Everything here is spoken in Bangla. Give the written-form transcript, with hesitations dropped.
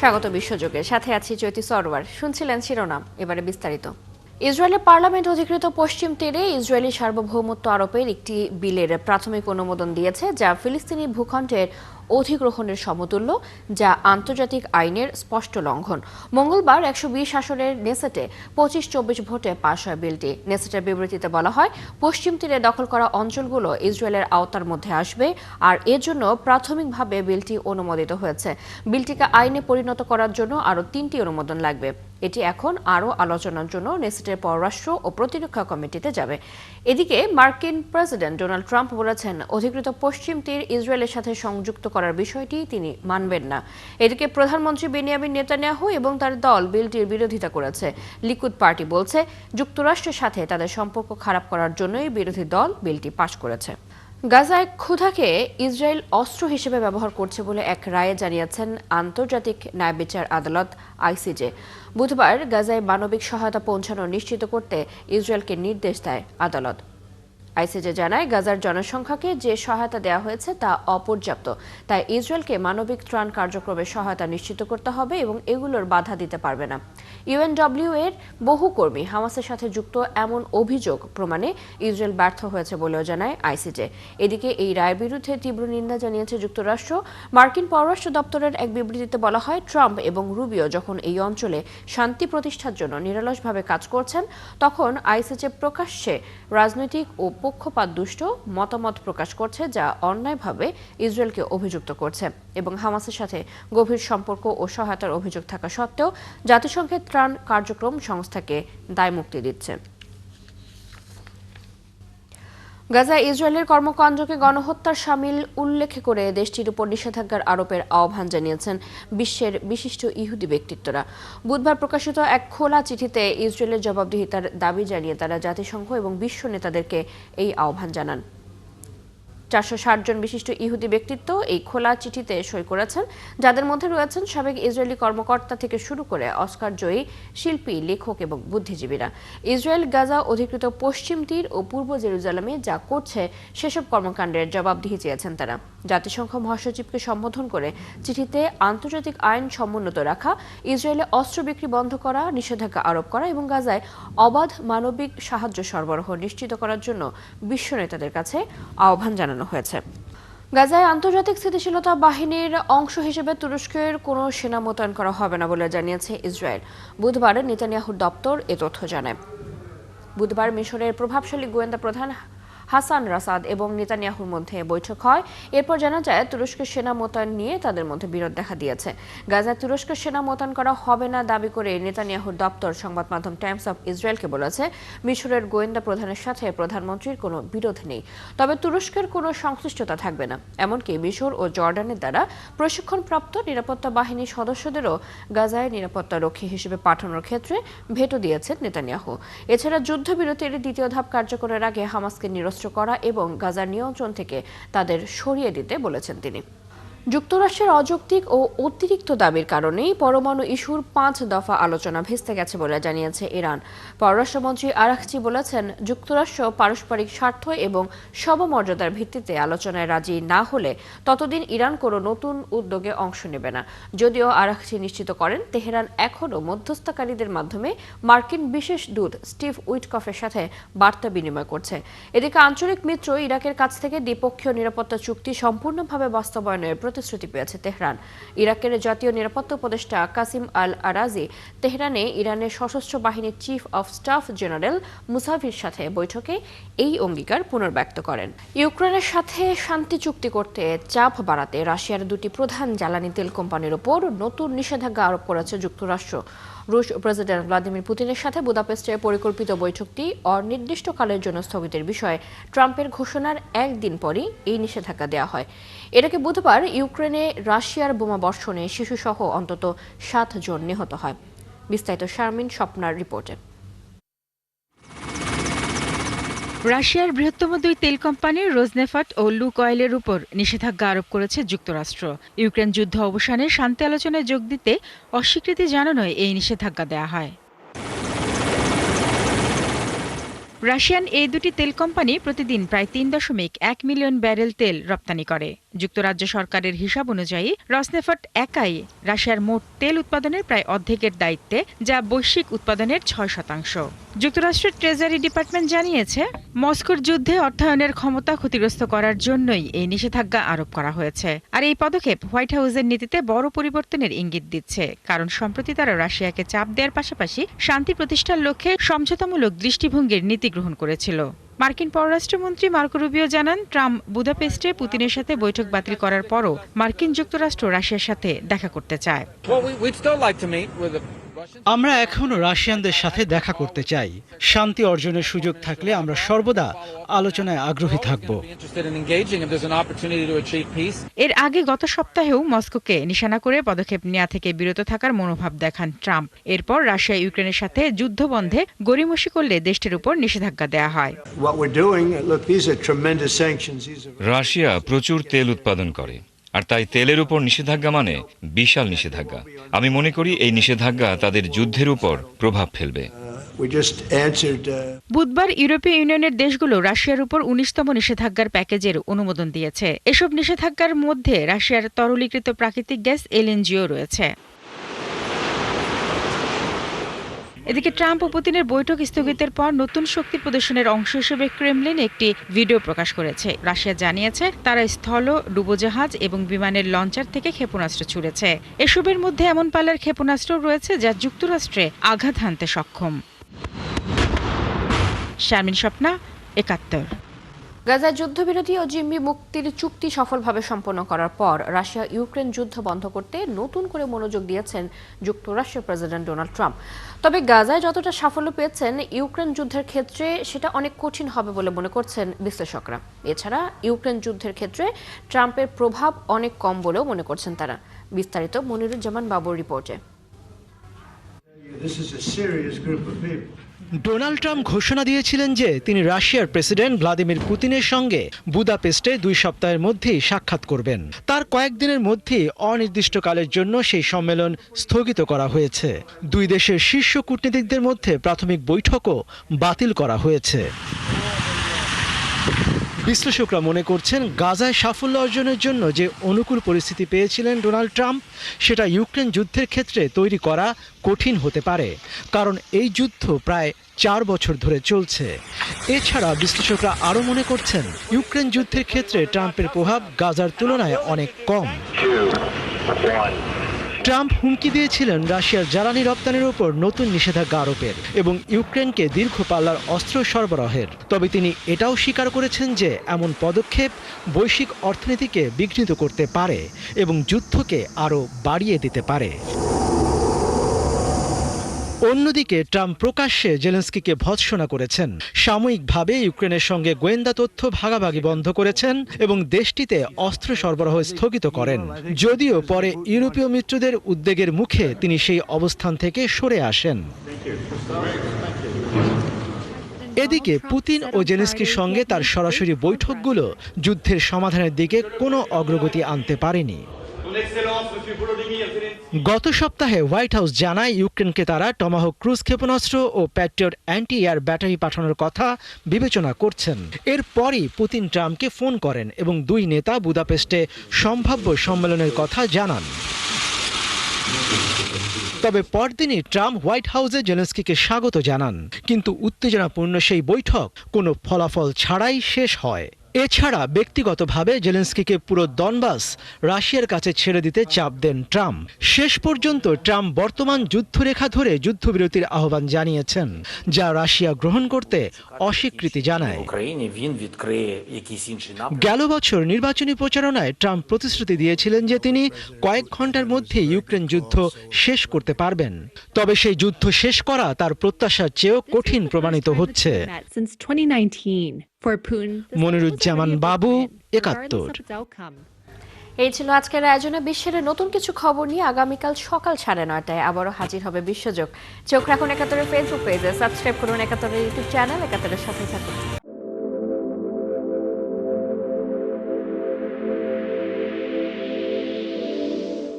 স্বাগত বিশ্বযোগের সাথে আছি জ্যোতি সরওয়ার। শুনছিলেন শিরোনাম, এবারে বিস্তারিত। ইসরায়েলের পার্লামেন্ট অধিকৃত পশ্চিম তীরে ইসরায়েলি সার্বভৌমত্ব আরোপের একটি বিলের প্রাথমিক অনুমোদন দিয়েছে, যা ফিলিস্তিনি ভূখণ্ডের অধিগ্রহণের সমতুল্য, যা আন্তর্জাতিক আইনের স্পষ্ট লঙ্ঘন। মঙ্গলবার 120 আসনের নেসেটে 25-24 ভোটে পাশ হয় বিলটি। নেসেটের বিবৃতিতে বলা হয়, পশ্চিম তীরে দখল করা অঞ্চলগুলো ইসরায়েলের আওতার মধ্যে আসবে, আর এর জন্য প্রাথমিকভাবে বিলটি অনুমোদিত হয়েছে। বিলটিকে আইনে পরিণত করার জন্য আরও 3টি অনুমোদন লাগবে। এটি এখন আরও আলোচনার জন্য নেসেটের পররাষ্ট্র ও প্রতিরক্ষা কমিটিতে যাবে। এদিকে মার্কিন প্রেসিডেন্ট ডোনাল্ড ট্রাম্প বলেছেন, অধিকৃত পশ্চিম তীর ইসরায়েলের সাথে সংযুক্ত করার বিষয়টি তিনি মানবেন না। এদিকে প্রধানমন্ত্রী বেনিয়ামিন নেতানিয়াহু এবং তার দল বিলটির বিরোধিতা করেছে। লিকুদ পার্টি বলছে, যুক্তরাষ্ট্রের সাথে তাদের সম্পর্ক খারাপ করার জন্যই বিরোধী দল বিলটি পাশ করেছে। গাজায় ক্ষুধাকে ইসরায়েল অস্ত্র হিসেবে ব্যবহার করছে বলে এক রায়ে জানিয়েছেন আন্তর্জাতিক ন্যায়বিচার আদালত আইসিজে। বুধবার গাজায় মানবিক সহায়তা পৌঁছানো নিশ্চিত করতে ইসরায়েলকে নির্দেশ দেয় আদালত। আইসিজে জানায়, গাজার জনসংখ্যাকে যে সহায়তা দেওয়া হয়েছে তা অপর্যাপ্ত, তাই ইসরায়েলকে মানবিক ত্রাণ কার্যক্রমের সহায়তা নিশ্চিত করতে হবে এবং এগুলোর বাধা দিতে পারবে না। ইউএনডব্লিউ এর বহু কর্মী হামাসের সাথে যুক্ত এমন অভিযোগ প্রমাণে ইসরায়েল ব্যর্থ হয়েছে বলেও জানায় আইসিজে। এদিকে এই রায়ের বিরুদ্ধে তীব্র নিন্দা জানিয়েছে যুক্তরাষ্ট্র। মার্কিন পররাষ্ট্র দপ্তরের এক বিবৃতিতে বলা হয়, ট্রাম্প এবং রুবিও যখন এই অঞ্চলে শান্তি প্রতিষ্ঠার জন্য নিরলসভাবে কাজ করছেন, তখন আইসিজে প্রকাশ্যে রাজনৈতিক ও পক্ষপাত দুষ্ট মতামত প্রকাশ করছে, যা অন্যায়ভাবে ইসরায়েলকে অভিযুক্ত করছে এবং হামাসের সাথে গভীর সম্পর্ক ও সহায়তার অভিযোগ থাকা সত্ত্বেও জাতিসংঘের ত্রাণ কার্যক্রম সংস্থাকে দায়মুক্তি দিচ্ছে। গাজায় ইসরায়েলের কর্মকাণ্ডকে গণহত্যার শামিল উল্লেখ করে দেশটির উপর নিষেধাজ্ঞার আরোপের আহ্বান জানিয়েছেন বিশ্বের বিশিষ্ট ইহুদি ব্যক্তিত্বরা। বুধবার প্রকাশিত এক খোলা চিঠিতে ইসরায়েলের জবাবদিহিতার দাবি জানিয়ে তারা জাতিসংঘ এবং বিশ্ব নেতাদেরকে এই আহ্বান জানান। 460 জন বিশিষ্ট ইহুদি ব্যক্তিত্ব এই খোলা চিঠিতে সই করেছেন, যাদের মধ্যে রয়েছেন সাবেক ইসরায়েলি কর্মকর্তা থেকে শুরু করে অস্কার জয়ী শিল্পী, লেখক এবং বুদ্ধিজীবীরা। ইসরায়েল গাজা অধিকৃত পশ্চিম তীর ও পূর্ব জেরুজালেমে যা করছে সেসব কর্মকাণ্ডের জবাবদিহি চেয়েছেন তারা। জাতিসংঘ মহাসচিবকে সম্বোধন করে চিঠিতে আন্তর্জাতিক আইন সমুন্নত রাখা, ইসরায়েলে অস্ত্র বিক্রি বন্ধ করা, নিষেধাজ্ঞা আরোপ করা এবং গাজায় অবাধ মানবিক সাহায্য সরবরাহ নিশ্চিত করার জন্য বিশ্ব নেতাদের কাছে আহ্বান জানানো হয়েছে। গাজায় আন্তর্জাতিক স্থিতিশীলতা বাহিনীর অংশ হিসেবে তুরস্কের কোনো সেনা মোতায়েন করা হবে না বলে জানিয়েছে ইসরায়েল। বুধবার নেতানিয়াহুর দপ্তর এ তথ্য জানায়। বুধবার মিশরের প্রভাবশালী গোয়েন্দা প্রধান হাসান রাসাদ এবং নেতানিয়াহুর মধ্যে বৈঠক হয়। এরপর জানা যায়, তুরস্কের সেনা মোতায়েন নিয়ে তাদের মধ্যে বিরোধ দেখা দিয়েছে। গাজায় তুরস্কের সেনা মোতায়েন করা হবে না দাবি করে নেতানিয়াহুর দপ্তর সংবাদ মাধ্যম টাইমস অফ ইসরায়েলকে বলেছে, মিশরের গোয়েন্দা প্রধানের সাথে প্রধানমন্ত্রীর কোনো বিরোধ নেই, তবে তুরস্কের কোনো সংশ্লিষ্টতা থাকবে না। এমনকি মিশর ও জর্ডানের দ্বারা প্রশিক্ষণপ্রাপ্ত নিরাপত্তা বাহিনীর সদস্যদেরও গাজায় নিরাপত্তা রক্ষী হিসেবে পাঠানোর ক্ষেত্রে ভেটো দিয়েছেন নেতানিয়াহু। এছাড়া যুদ্ধবিরতির দ্বিতীয় ধাপ কার্যকরের আগে হামাসকে নিরস্ত্র করা এবং গাজার নিয়ন্ত্রণ থেকে তাদের সরিয়ে দিতে বলেছেন তিনি। যুক্তরাষ্ট্রের অযৌক্তিক ও অতিরিক্ত দাবির কারণেই পরমাণু ইস্যুর 5 দফা আলোচনা ভেস্তে গেছে বলে জানিয়েছে ইরান। পররাষ্ট্রমন্ত্রী আরাকচি বলেছেন, যুক্তরাষ্ট্র পারস্পরিক স্বার্থ এবং সমমর্যাদার ভিত্তিতে আলোচনায় রাজি না হলে ততদিন ইরান কোনো নতুন উদ্যোগে অংশ নেবে না। যদিও আরাকচি নিশ্চিত করেন, তেহরান এখনও মধ্যস্থতাকারীদের মাধ্যমে মার্কিন বিশেষ দূত স্টিভ উইটকফের সাথে বার্তা বিনিময় করছে। এদিকে আঞ্চলিক মিত্র ইরাকের কাছ থেকে দ্বিপক্ষীয় নিরাপত্তা চুক্তি সম্পূর্ণভাবে বাস্তবায়নের প্রতিশ্রুতি পেয়েছে তেহরান। ইরাকের জাতীয় নিরাপত্তা উপদেষ্টা কাসিম আল আরাজি তেহরানে ইরানের সশস্ত্র বাহিনীর chief of staff general Musavir সাথে বৈঠকে এই অঙ্গীকার পুনর্ব্যক্ত করেন। ইউক্রেনের সাথে শান্তি চুক্তি করতে চাপ বাড়াতে রাশিয়ার 2টি প্রধান জ্বালানি তেল কোম্পানির ওপর নতুন নিষেধাজ্ঞা আরোপ করেছে যুক্তরাষ্ট্র। রুশ প্রেসিডেন্ট ভ্লাদিমির পুতিনের সাথে বুদাপেস্টের পরিকল্পিত বৈঠকটি অনির্দিষ্টকালের জন্য স্থগিতের বিষয়ে ট্রাম্পের ঘোষণার একদিন পরই এই নিষেধাজ্ঞা দেওয়া হয়। এটাকে বুধবার ইউক্রেনে রাশিয়ার বোমা বর্ষণে শিশুসহ অন্তত 7 জন নিহত হয়। বিস্তারিত শারমিন স্বপ্নার রিপোর্টে। রাশিয়ার বৃহত্তম 2 তেল কোম্পানি রোজনেফট ও লুকঅয়েলের উপর নিষেধাজ্ঞা আরোপ করেছে যুক্তরাষ্ট্র। ইউক্রেন যুদ্ধ অবসানে শান্তি আলোচনায় যোগ দিতে অস্বীকৃতি জানানোয় এই নিষেধাজ্ঞা দেওয়া হয়। রাশিয়ান এই দুটি তেল কোম্পানি প্রতিদিন প্রায় 3.1 মিলিয়ন ব্যারেল তেল রপ্তানি করে। যুক্তরাজ্য সরকারের হিসাব অনুযায়ী রসনেফট একাই রাশিয়ার মোট তেল উৎপাদনের প্রায় অর্ধেকের দায়িত্বে, যা বৈশ্বিক উৎপাদনের 6%। যুক্তরাষ্ট্রের ট্রেজারি ডিপার্টমেন্ট জানিয়েছে, মস্কোর যুদ্ধে অর্থায়নের ক্ষমতা ক্ষতিগ্রস্ত করার জন্যই এই নিষেধাজ্ঞা আরোপ করা হয়েছে। আর এই পদক্ষেপ হোয়াইট হাউসের নীতিতে বড় পরিবর্তনের ইঙ্গিত দিচ্ছে, কারণ সম্প্রতি তারা রাশিয়াকে চাপ দেওয়ার পাশাপাশি শান্তি প্রতিষ্ঠার লক্ষ্যে সমঝোতামূলক দৃষ্টিভঙ্গির নীতি গ্রহণ করেছিল। মার্কিন পররাষ্ট্রমন্ত্রী মার্কো রুবিও জানান, ট্রাম্প বুদাপেস্টে পুতিনের সাথে বৈঠক বাতিল করার পরও মার্কিন যুক্তরাষ্ট্র রাশিয়ার সাথে দেখা করতে চায়। আমরা এখনো রাশিয়ানদের সাথে দেখা করতে চাই। শান্তি অর্জনের সুযোগ থাকলে আমরা সর্বদা আলোচনায় আগ্রহী থাকব। এর আগে গত সপ্তাহেও মস্কোকে নিশানা করে পদক্ষেপ নেওয়া থেকে বিরত থাকার মনোভাব দেখান ট্রাম্প। এরপর রাশিয়া ইউক্রেনের সাথে যুদ্ধ বন্ধে গড়িমসি করলে দেশটির উপর নিষেধাজ্ঞা দেওয়া হয়। রাশিয়া প্রচুর তেল উৎপাদন করে, আর তাই তেলের উপর নিষেধাজ্ঞা মানে বিশাল নিষেধাজ্ঞা। আমি মনে করি এই নিষেধাজ্ঞা তাদের যুদ্ধের উপর প্রভাব ফেলবে। বুধবার ইউরোপীয় ইউনিয়নের দেশগুলো রাশিয়ার উপর 19তম নিষেধাজ্ঞার প্যাকেজের অনুমোদন দিয়েছে। এসব নিষেধাজ্ঞার মধ্যে রাশিয়ার তরলীকৃত প্রাকৃতিক গ্যাস এলএনজিও রয়েছে। এদিকে ট্রাম্প ও পুতিনের বৈঠক স্থগিতের পর নতুন শক্তি প্রদর্শনের অংশ হিসেবে ক্রেমলিন একটি ভিডিও প্রকাশ করেছে। রাশিয়া জানিয়েছে, তারা স্থল, ডুবোজাহাজ এবং বিমানের লঞ্চার থেকে ক্ষেপণাস্ত্র ছুড়েছে। এসবের মধ্যে এমন পাল্লার ক্ষেপণাস্ত্র রয়েছে যা যুক্তরাষ্ট্রে আঘাত হানতে সক্ষম। শারমিন স্বপ্না, ৭১। গাজায় যুদ্ধবিরতি ও জিম্মি মুক্তির চুক্তি সফলভাবে সম্পন্ন করার পর রাশিয়া ইউক্রেন যুদ্ধ বন্ধ করতে নতুন করে মনোযোগ দিয়েছেন যুক্তরাষ্ট্রের প্রেসিডেন্ট ডোনাল্ড ট্রাম্প। তবে গাজায় যতটা সাফল্য পেয়েছেন ইউক্রেন যুদ্ধের ক্ষেত্রে সেটা অনেক কঠিন হবে বলে মনে করছেন বিশ্লেষকরা। এছাড়া ইউক্রেন যুদ্ধের ক্ষেত্রে ট্রাম্পের প্রভাব অনেক কম বলেও মনে করছেন তারা। বিস্তারিত মনিরুজ্জামান বাবুর রিপোর্টে। ডোনাল্ড ট্রাম্প ঘোষণা দিয়েছিলেন যে তিনি রাশিয়ার প্রেসিডেন্ট ভ্লাদিমির পুতিনের সঙ্গে বুদাপেস্টে 2 সপ্তাহের মধ্যেই সাক্ষাৎ করবেন। তার কয়েকদিনের মধ্যেই অনির্দিষ্টকালের জন্য সেই সম্মেলন স্থগিত করা হয়েছে। 2 দেশের শীর্ষ কূটনীতিকদের মধ্যে প্রাথমিক বৈঠকও বাতিল করা হয়েছে। বিশ্লেষকরা মনে করছেন, গাজায় সাফল্য অর্জনের জন্য যে অনুকূল পরিস্থিতি পেয়েছিলেন ডোনাল্ড ট্রাম্প, সেটা ইউক্রেন যুদ্ধের ক্ষেত্রে তৈরি করা কঠিন হতে পারে, কারণ এই যুদ্ধ প্রায় 4 বছর ধরে চলছে। এছাড়া বিশ্লেষকরা আরও মনে করছেন, ইউক্রেন যুদ্ধের ক্ষেত্রে ট্রাম্পের প্রভাব গাজার তুলনায় অনেক কম। ট্রাম্প হুমকি দিয়েছিলেন রাশিয়ার জ্বালানি রপ্তানির উপর নতুন নিষেধাজ্ঞা আরোপের এবং ইউক্রেনকে দীর্ঘ পাল্লার অস্ত্র সরবরাহের। তবে তিনি এটাও স্বীকার করেছেন যে এমন পদক্ষেপ বৈশ্বিক অর্থনীতিকে বিঘ্নিত করতে পারে এবং যুদ্ধকে আরও বাড়িয়ে দিতে পারে। অন্যদিকে ট্রাম্প প্রকাশ্যে জেলেনস্কিকে ভৎসনা করেছেন, সাময়িকভাবে ইউক্রেনের সঙ্গে গোয়েন্দা তথ্য ভাগাভাগি বন্ধ করেছেন এবং দেশটিতে অস্ত্র সরবরাহ স্থগিত করেন। যদিও পরে ইউরোপীয় মিত্রদের উদ্বেগের মুখে তিনি সেই অবস্থান থেকে সরে আসেন। এদিকে পুতিন ও জেলেনস্কির সঙ্গে তার সরাসরি বৈঠকগুলো যুদ্ধের সমাধানের দিকে কোনো অগ্রগতি আনতে পারেনি। গত সপ্তাহে হোয়াইট হাউস জানায়, ইউক্রেনকে তারা টমাহক ক্রুজ ক্ষেপণাস্ত্র ও প্যাট্রিয়ট অ্যান্টি এয়ার ব্যাটারি পাঠানোর কথা বিবেচনা করছেন। এরপরই পুতিন ট্রাম্পকে ফোন করেন এবং 2 নেতা বুদাপেস্টে সম্ভাব্য সম্মেলনের কথা জানান। তবে পরদিনই ট্রাম্প হোয়াইট হাউসে জেলেনস্কিকে স্বাগত জানান, কিন্তু উত্তেজনাপূর্ণ সেই বৈঠক কোনো ফলাফল ছাড়াই শেষ হয়। এছাড়া ব্যক্তিগতভাবে জেলেনস্কিকে পুরো দনবাস রাশিয়ার কাছে ছেড়ে দিতে চাপ দেন ট্রাম্প। শেষ পর্যন্ত ট্রাম্প বর্তমান যুদ্ধরেখা ধরে যুদ্ধবিরতির আহ্বান জানিয়েছেন, যা রাশিয়া গ্রহণ করতে অস্বীকৃতি জানায়। গেল বছর নির্বাচনী প্রচারণায় ট্রাম্প প্রতিশ্রুতি দিয়েছিলেন যে তিনি কয়েক ঘন্টার মধ্যে ইউক্রেন যুদ্ধ শেষ করতে পারবেন। তবে সেই যুদ্ধ শেষ করা তার প্রত্যাশার চেয়েও কঠিন প্রমাণিত হচ্ছে। মনিরুজ্জামান বাবু, ৭১। এই ছিল আজকের আয়োজনে। বিশ্বের নতুন কিছু খবর নিয়ে আগামীকাল সকাল 9:30টায় আবারও হাজির হবে বিশ্বযোগ। চোখ রাখুন ৭১-এর ফেসবুক পেজে, সাবস্ক্রাইব করুন ৭১-এর ইউটিউব চ্যানেল। ৭১-এর সাথে থাকুন।